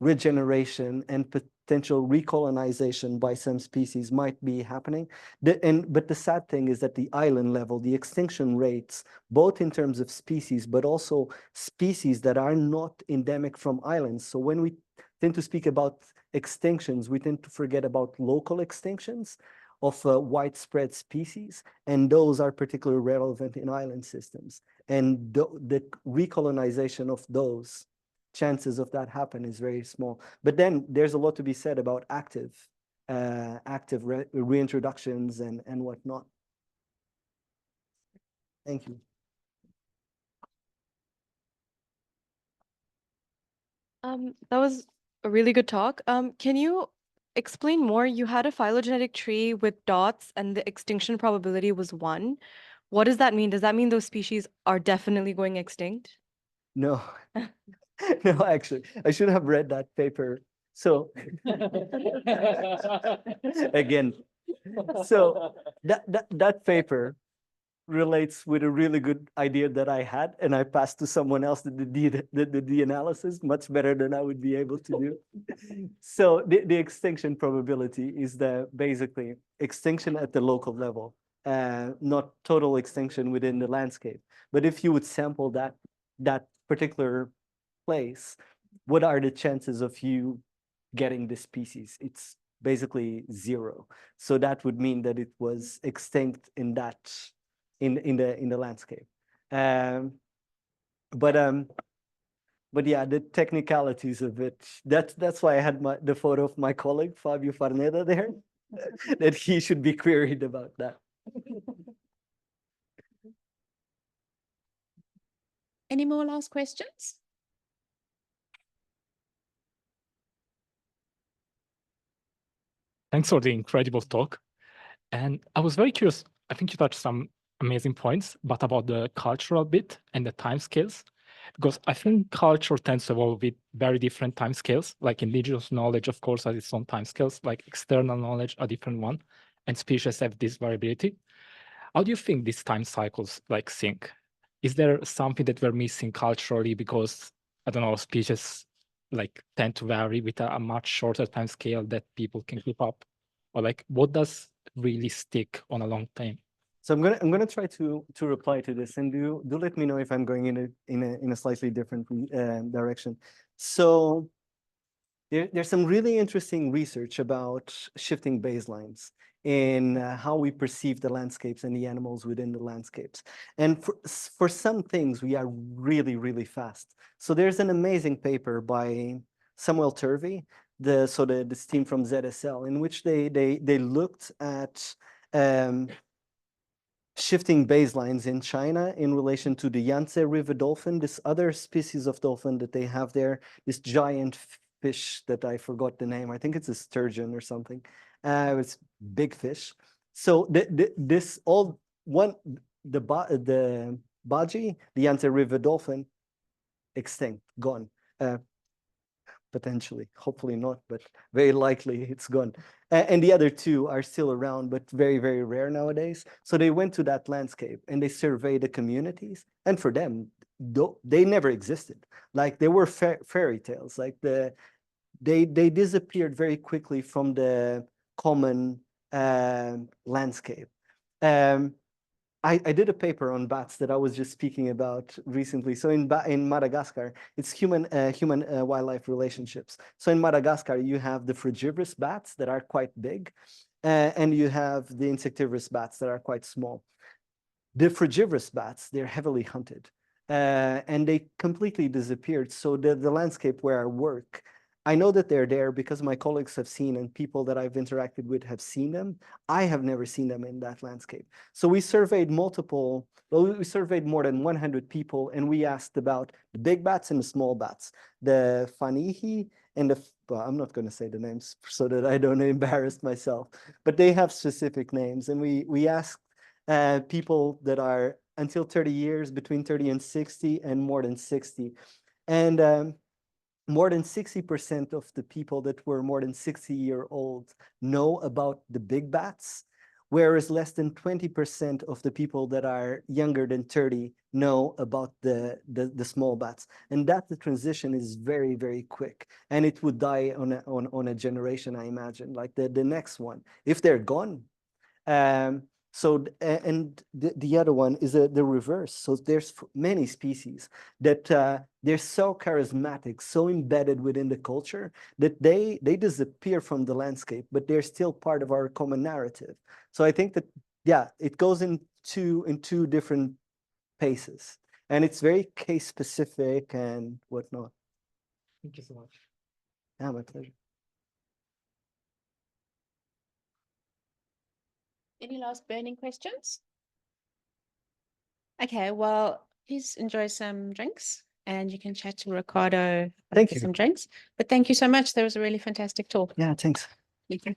regeneration and potential recolonization by some species might be happening. But the sad thing is that the island level, the extinction rates, both in terms of species, but also species that are not endemic from islands. So when we tend to speak about extinctions, we tend to forget about local extinctions of widespread species, and those are particularly relevant in island systems. And the recolonization of those, chances of that happen is very small. But then there's a lot to be said about active reintroductions and whatnot. Thank you. That was a really good talk. Can you explain more? You had a phylogenetic tree with dots and the extinction probability was 1. What does that mean? Does that mean those species are definitely going extinct? No, no, actually, I should have read that paper. So again, so that paper relates with a really good idea that I had, and I passed to someone else that did the analysis much better than I would be able to do. So the extinction probability is basically extinction at the local level, not total extinction within the landscape. But if you would sample that particular place, what are the chances of you getting this species? It's basically 0. So that would mean that it was extinct in that in the landscape. But yeah, the technicalities of it. That's why I had the photo of my colleague Fabio Farneda there, that he should be queried about that. Any more last questions? Thanks for the incredible talk. And I was very curious. I think you touched some amazing points, but about the cultural bit and the timescales, because I think culture tends to evolve with very different timescales. Like indigenous knowledge, of course, has its own timescales, like external knowledge, a different one, and species have this variability. How do you think these time cycles like sync? Is there something that we're missing culturally because, I don't know, species like tend to vary with a much shorter time scale that people can keep up? Or like, what does really stick on a long time? So I'm gonna try to reply to this, and do let me know if I'm going in a slightly different direction. So there's some really interesting research about shifting baselines in how we perceive the landscapes and the animals within the landscapes. And for some things, we are really fast. So there's an amazing paper by Samuel Turvey, this team from ZSL, in which they looked at shifting baselines in China in relation to the Yangtze River dolphin, this other species of dolphin that they have there, this giant fish that I forgot the name. I think it's a sturgeon or something. It's big fish. So the Baji, the Yangtze River dolphin, extinct, gone. Potentially, hopefully not, but very likely it's gone. And the other two are still around, but very rare nowadays. So they went to that landscape and they surveyed the communities. And for them, they never existed. Like they were fairy tales. Like they disappeared very quickly from the common landscape. I did a paper on bats that I was just speaking about recently. So in Madagascar, it's human wildlife relationships. So in Madagascar, you have the frugivorous bats that are quite big, and you have the insectivorous bats that are quite small. The frugivorous bats, they're heavily hunted, and they completely disappeared. So the landscape where I work, I know that they're there because my colleagues have seen, and people that I've interacted with have seen them. I have never seen them in that landscape. So we surveyed more than 100 people, and we asked about the big bats and the small bats, the fanihi and well, I'm not going to say the names so that I don't embarrass myself, but they have specific names. And we asked people that are until 30 years, between 30 and 60, and more than 60. And more than 60% of the people that were more than 60-year-old know about the big bats, whereas less than 20% of the people that are younger than 30 know about the small bats. And that the transition is very quick, and it would die on a generation, I imagine, like the next one, if they're gone. So, and the other one is the reverse. So there's many species that they're so charismatic, so embedded within the culture that they disappear from the landscape, but they're still part of our common narrative. So I think that, yeah, it goes in two different paces, and it's very case specific and whatnot. Thank you so much. Yeah, my pleasure. Any last burning questions? Okay, well, please enjoy some drinks, and you can chat to Ricardo Thank after you. some drinks. But thank you so much. That was a really fantastic talk. Yeah, thanks. Thank you.